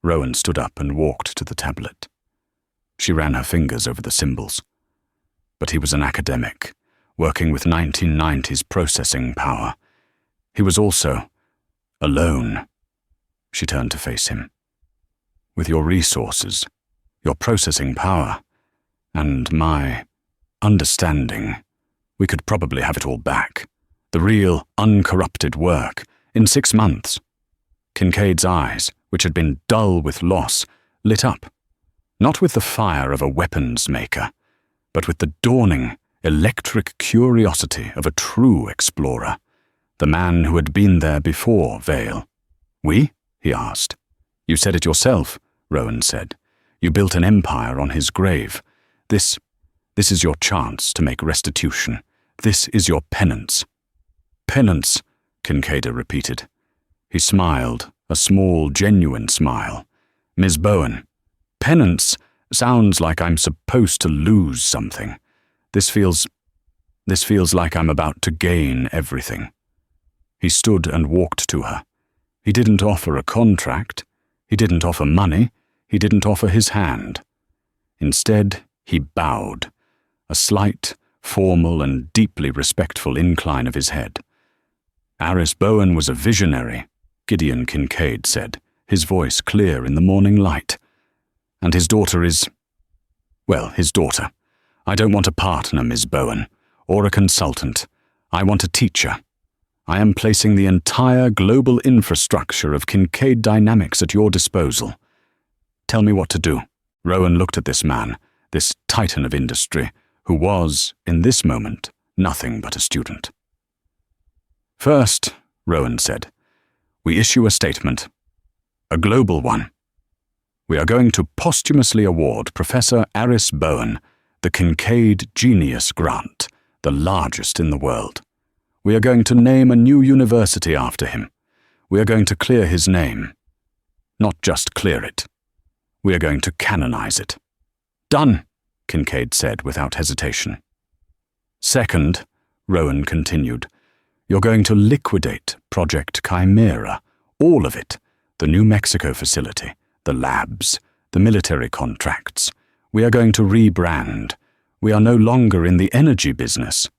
Speaker 1: Rowan stood up and walked to the tablet. She ran her fingers over the symbols. But he was an academic, working with 1990s processing power. He was also alone. She turned to face him. "With your resources, your processing power, and my understanding, we could probably have it all back. The real, uncorrupted work, in 6 months." Kincaid's eyes, which had been dull with loss, lit up, not with the fire of a weapons maker, but with the dawning, electric curiosity of a true explorer, the man who had been there before Vale. "We?" he asked. "You said it yourself," Rowan said. "You built an empire on his grave. This is your chance to make restitution. This is your penance." "Penance," Kincaid repeated. He smiled, a small, genuine smile. "Ms. Bowen, penance sounds like I'm supposed to lose something. This feels like I'm about to gain everything." He stood and walked to her. He didn't offer a contract. He didn't offer money. He didn't offer his hand. Instead, he bowed, a slight, formal and deeply respectful incline of his head. "Aris Bowen was a visionary," Gideon Kincaid said, his voice clear in the morning light. "And his daughter is, well, his daughter. I don't want a partner, Ms. Bowen, or a consultant. I want a teacher. I am placing the entire global infrastructure of Kincaid Dynamics at your disposal. Tell me what to do." Rowan looked at this man, this titan of industry, who was, in this moment, nothing but a student. "First," Rowan said, "we issue a statement. A global one. We are going to posthumously award Professor Aris Bowen the Kincaid Genius Grant, the largest in the world. We are going to name a new university after him. We are going to clear his name. Not just clear it. We are going to canonize it." "Done," Kincaid said without hesitation. "Second," Rowan continued, "you're going to liquidate Project Chimera, all of it, the New Mexico facility, the labs, the military contracts. We are going to rebrand. We are no longer in the energy business."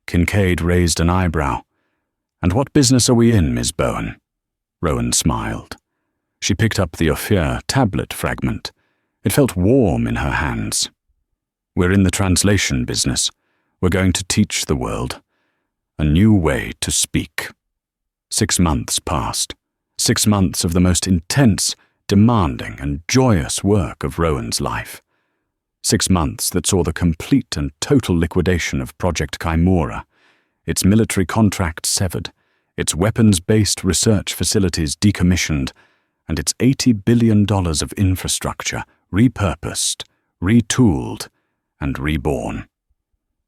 Speaker 1: Kincaid raised an eyebrow. "And what business are we in, Ms. Bowen?" Rowan smiled. She picked up the Ophir tablet fragment. It felt warm in her hands. "We're in the translation business. We're going to teach the world a new way to speak." 6 months passed. 6 months of the most intense, demanding, and joyous work of Rowan's life. 6 months that saw the complete and total liquidation of Project Chimera, its military contracts severed, its weapons-based research facilities decommissioned, and its $80 billion of infrastructure repurposed, retooled, and reborn.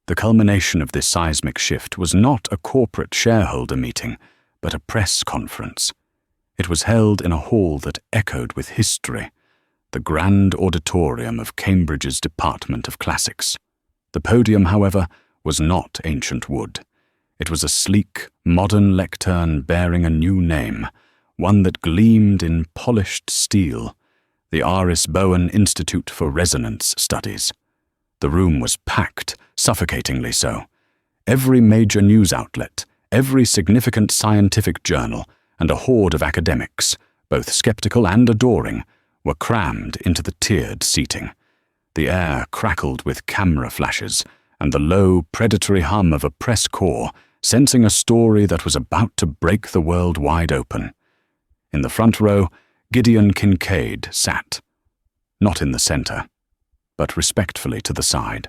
Speaker 1: The culmination of this seismic shift was not a corporate shareholder meeting, but a press conference. It was held in a hall that echoed with history, the grand auditorium of Cambridge's Department of Classics. The podium, however, was not ancient wood. It was a sleek, modern lectern bearing a new name, one that gleamed in polished steel, the Aris Bowen Institute for Resonance Studies. The room was packed, suffocatingly so. Every major news outlet, every significant scientific journal, and a horde of academics, both skeptical and adoring, were crammed into the tiered seating. The air crackled with camera flashes, and the low, predatory hum of a press corps, sensing a story that was about to break the world wide open. In the front row, Gideon Kincaid sat, not in the center, but respectfully to the side.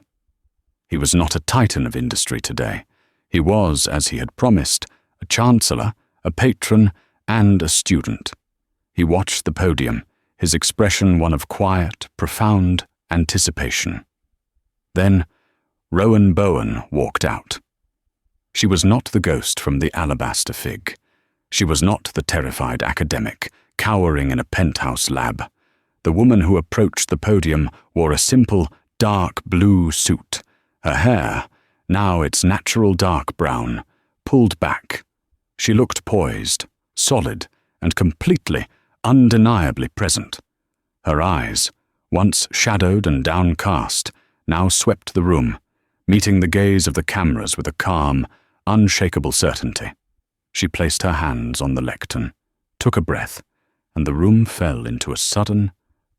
Speaker 1: He was not a titan of industry today. He was, as he had promised, a chancellor, a patron, and a student. He watched the podium, his expression one of quiet, profound anticipation. Then, Rowan Bowen walked out. She was not the ghost from the alabaster fig. She was not the terrified academic, cowering in a penthouse lab. The woman who approached the podium wore a simple, dark blue suit. Her hair, now its natural dark brown, pulled back. She looked poised, solid, and completely, undeniably present. Her eyes, once shadowed and downcast, now swept the room, meeting the gaze of the cameras with a calm, unshakable certainty. She placed her hands on the lectern, took a breath, and the room fell into a sudden,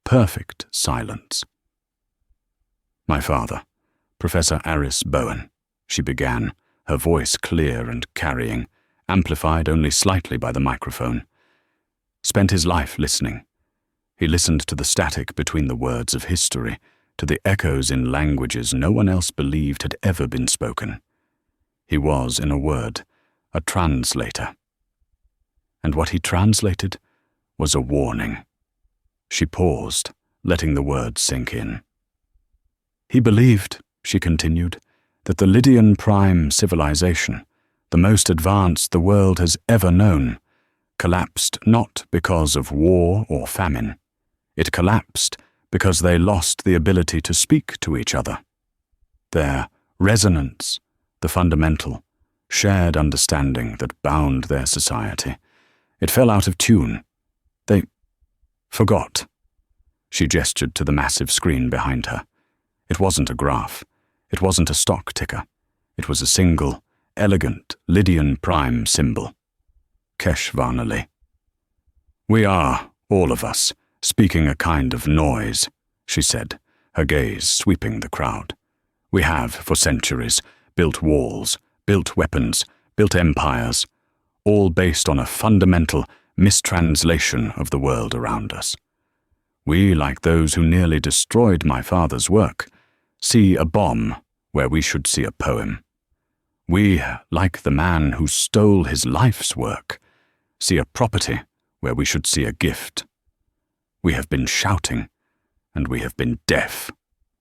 Speaker 1: perfect silence. "My father, Professor Aris Bowen," she began, her voice clear and carrying, amplified only slightly by the microphone, "spent his life listening. He listened to the static between the words of history, to the echoes in languages no one else believed had ever been spoken. He was, in a word, a translator. And what he translated was a warning." She paused, letting the words sink in. "He believed," she continued, "that the Lydian prime civilization, the most advanced the world has ever known, collapsed not because of war or famine. It collapsed because they lost the ability to speak to each other. Their resonance, the fundamental, shared understanding that bound their society. It fell out of tune. They forgot." She gestured to the massive screen behind her. It wasn't a graph. It wasn't a stock ticker. It was a single, elegant Lydian prime symbol. Keshvanali. "We are, all of us, speaking a kind of noise," she said, her gaze sweeping the crowd. "We have, for centuries, built walls, built weapons, built empires, all based on a fundamental mistranslation of the world around us. We, like those who nearly destroyed my father's work, see a bomb where we should see a poem. We, like the man who stole his life's work, see a property where we should see a gift. We have been shouting, and we have been deaf.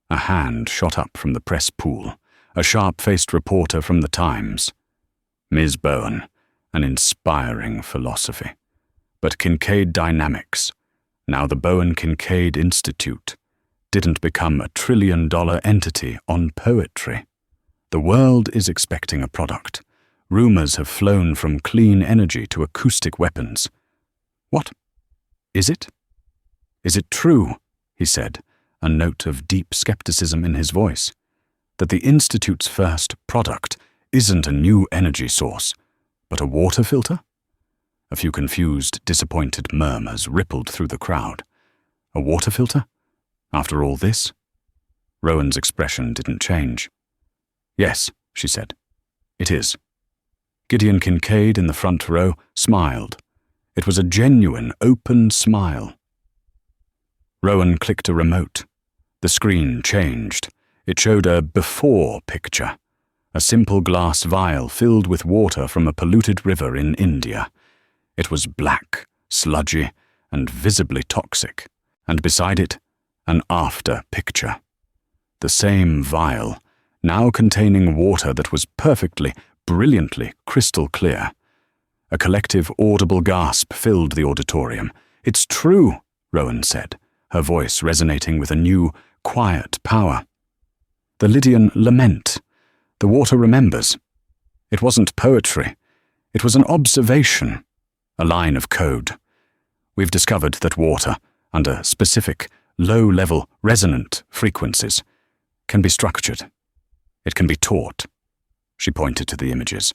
Speaker 1: A hand shot up from the press pool, a sharp-faced reporter from the Times. Ms. Bowen, an inspiring philosophy. But Kincaid Dynamics, now the Bowen-Kincaid Institute, didn't become a trillion-dollar entity on poetry. The world is expecting a product. Rumors have flown from clean energy to acoustic weapons. What? Is it? Is it true, he said, a note of deep skepticism in his voice, that the Institute's first product isn't a new energy source, but a water filter? A few confused, disappointed murmurs rippled through the crowd. A water filter? After all this? Rowan's expression didn't change. Yes, she said. It is. Gideon Kincaid in the front row smiled. It was a genuine, open smile. Rowan clicked a remote. The screen changed. It showed a before picture. A simple glass vial filled with water from a polluted river in India. It was black, sludgy, and visibly toxic. And beside it, an after picture. The same vial, now containing water that was perfectly, brilliantly crystal clear. A collective audible gasp filled the auditorium. "It's true," Rowan said, her voice resonating with a new, quiet power. The Lydian lament. The water remembers. It wasn't poetry. It was an observation, a line of code. We've discovered that water, under specific, low-level, resonant frequencies, can be structured. It can be taught. She pointed to the images.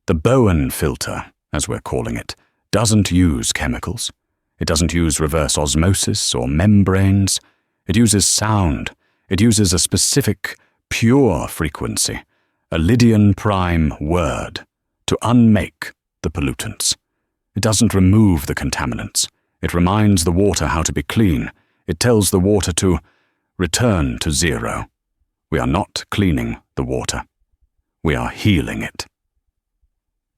Speaker 1: The Bowen filter, as we're calling it, doesn't use chemicals. It doesn't use reverse osmosis or membranes. It uses sound. It uses a specific, pure frequency, a Lydian prime word, to unmake the pollutants. It doesn't remove the contaminants. It reminds the water how to be clean. It tells the water to return to zero. We are not cleaning the water. We are healing it.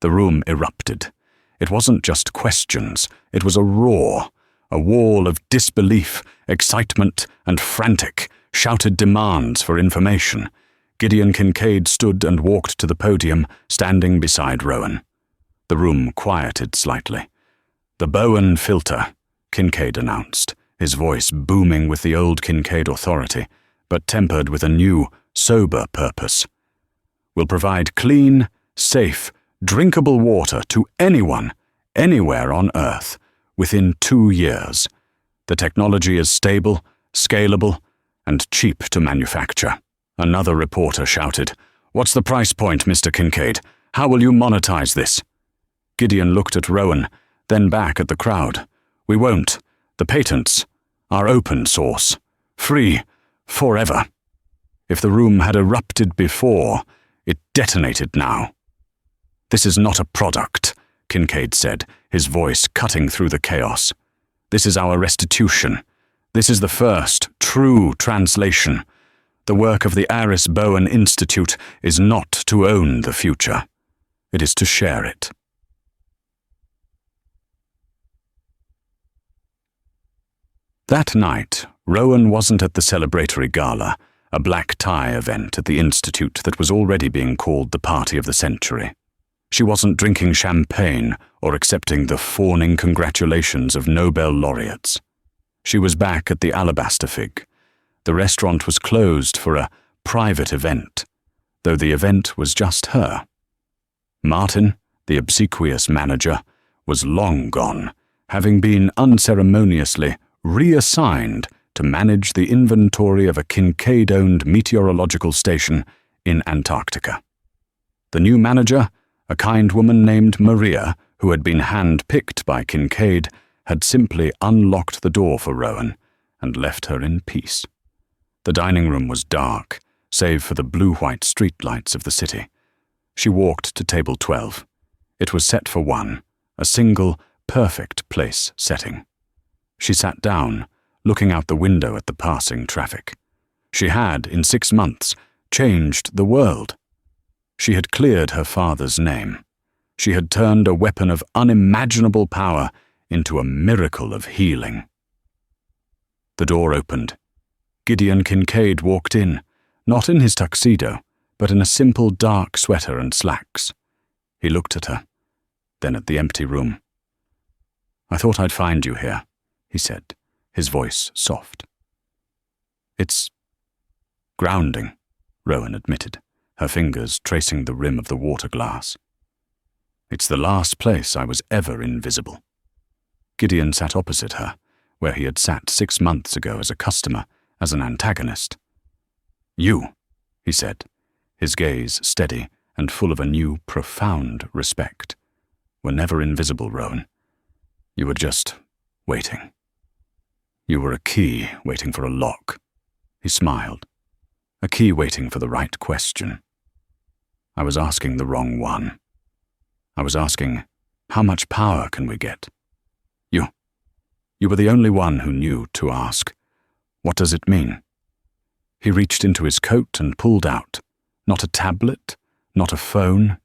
Speaker 1: The room erupted. It wasn't just questions. It was a roar, a wall of disbelief, excitement, and frantic, shouted demands for information. Gideon Kincaid stood and walked to the podium, standing beside Rowan. The room quieted slightly. "The Bowen filter," Kincaid announced, his voice booming with the old Kincaid authority, but tempered with a new, sober purpose. "Will provide clean, safe, drinkable water to anyone, anywhere on Earth, within 2 years. The technology is stable, scalable, and cheap to manufacture." Another reporter shouted, "What's the price point, Mr. Kincaid? How will you monetize this?" Gideon looked at Rowan, then back at the crowd. "We won't. The patents are open source. Free. Forever." If the room had erupted before, it detonated now. "This is not a product," Kincaid said, his voice cutting through the chaos. "This is our restitution. This is the first true translation. The work of the Aris Bowen Institute is not to own the future. It is to share it." That night, Rowan wasn't at the celebratory gala, a black tie event at the Institute that was already being called the party of the century. She wasn't drinking champagne or accepting the fawning congratulations of Nobel laureates. She was back at the Alabaster Fig. The restaurant was closed for a private event, though the event was just her. Martin, the obsequious manager, was long gone, having been unceremoniously reassigned to manage the inventory of a Kincaid-owned meteorological station in Antarctica. The new manager, a kind woman named Maria, who had been hand-picked by Kincaid, had simply unlocked the door for Rowan and left her in peace. The dining room was dark, save for the blue-white streetlights of the city. She walked to table 12. It was set for one, a single, perfect place setting. She sat down, looking out the window at the passing traffic. She had, in 6 months, changed the world. She had cleared her father's name. She had turned a weapon of unimaginable power into a miracle of healing. The door opened. Gideon Kincaid walked in, not in his tuxedo, but in a simple dark sweater and slacks. He looked at her, then at the empty room. "I thought I'd find you here," he said, his voice soft. "It's grounding," Rowan admitted, her fingers tracing the rim of the water glass. "It's the last place I was ever invisible." Gideon sat opposite her, where he had sat 6 months ago as a customer, as an antagonist. "You," he said, his gaze steady and full of a new, profound respect, "were never invisible, Rowan. You were just waiting. You were a key waiting for a lock." He smiled. "A key waiting for the right question. I was asking the wrong one. I was asking, how much power can we get? You were the only one who knew to ask, what does it mean?" He reached into his coat and pulled out, not a tablet, not a phone,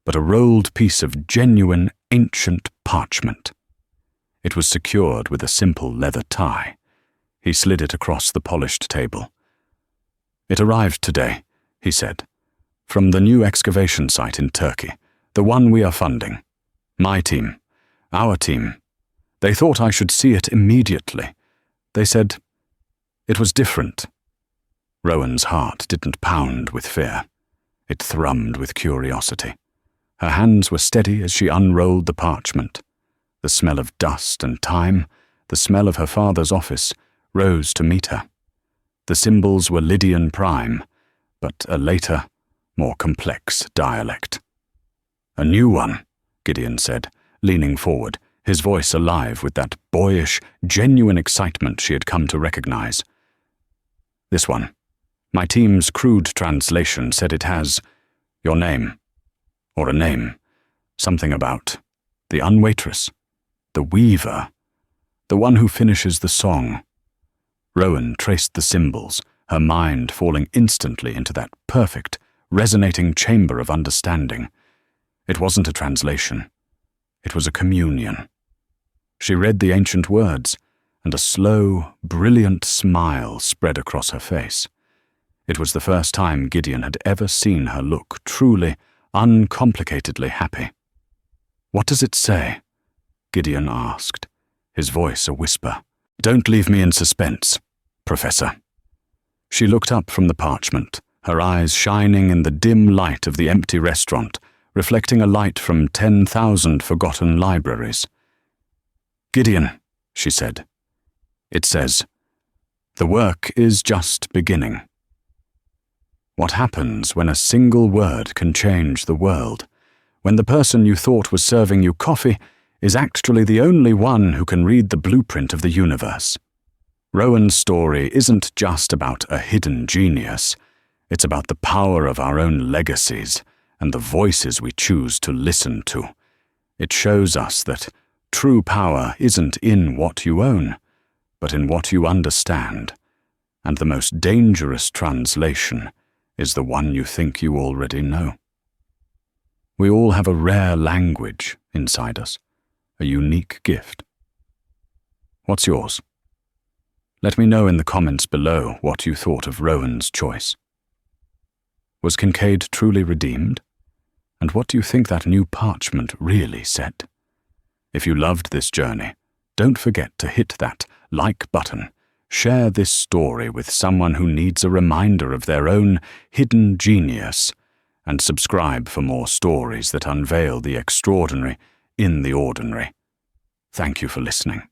Speaker 1: but a rolled piece of genuine, ancient parchment. It was secured with a simple leather tie. He slid it across the polished table. "It arrived today," he said, "from the new excavation site in Turkey, the one we are funding. My team, our team. They thought I should see it immediately. They said it was different." Rowan's heart didn't pound with fear. It thrummed with curiosity. Her hands were steady as she unrolled the parchment. The smell of dust and time, the smell of her father's office, rose to meet her. The symbols were Lydian Prime, but a later, more complex dialect. "A new one," Gideon said, leaning forward, his voice alive with that boyish, genuine excitement she had come to recognize. "This one. My team's crude translation said it has your name, or a name, something about the unwaitress, the weaver, the one who finishes the song." Rowan traced the symbols, her mind falling instantly into that perfect, resonating chamber of understanding. It wasn't a translation. It was a communion. She read the ancient words, and a slow, brilliant smile spread across her face. It was the first time Gideon had ever seen her look truly, uncomplicatedly happy. "What does it say?" Gideon asked, his voice a whisper. "Don't leave me in suspense, Professor." She looked up from the parchment, her eyes shining in the dim light of the empty restaurant, reflecting a light from 10,000 forgotten libraries. "Gideon," she said. "It says, the work is just beginning." What happens when a single word can change the world? When the person you thought was serving you coffee is actually the only one who can read the blueprint of the universe? Rowan's story isn't just about a hidden genius. It's about the power of our own legacies and the voices we choose to listen to. It shows us that true power isn't in what you own, but in what you understand, and the most dangerous translation is the one you think you already know. We all have a rare language inside us, a unique gift. What's yours? Let me know in the comments below what you thought of Rowan's choice. Was Kincaid truly redeemed? And what do you think that new parchment really said? If you loved this journey, don't forget to hit that like button. Share this story with someone who needs a reminder of their own hidden genius, and subscribe for more stories that unveil the extraordinary in the ordinary. Thank you for listening.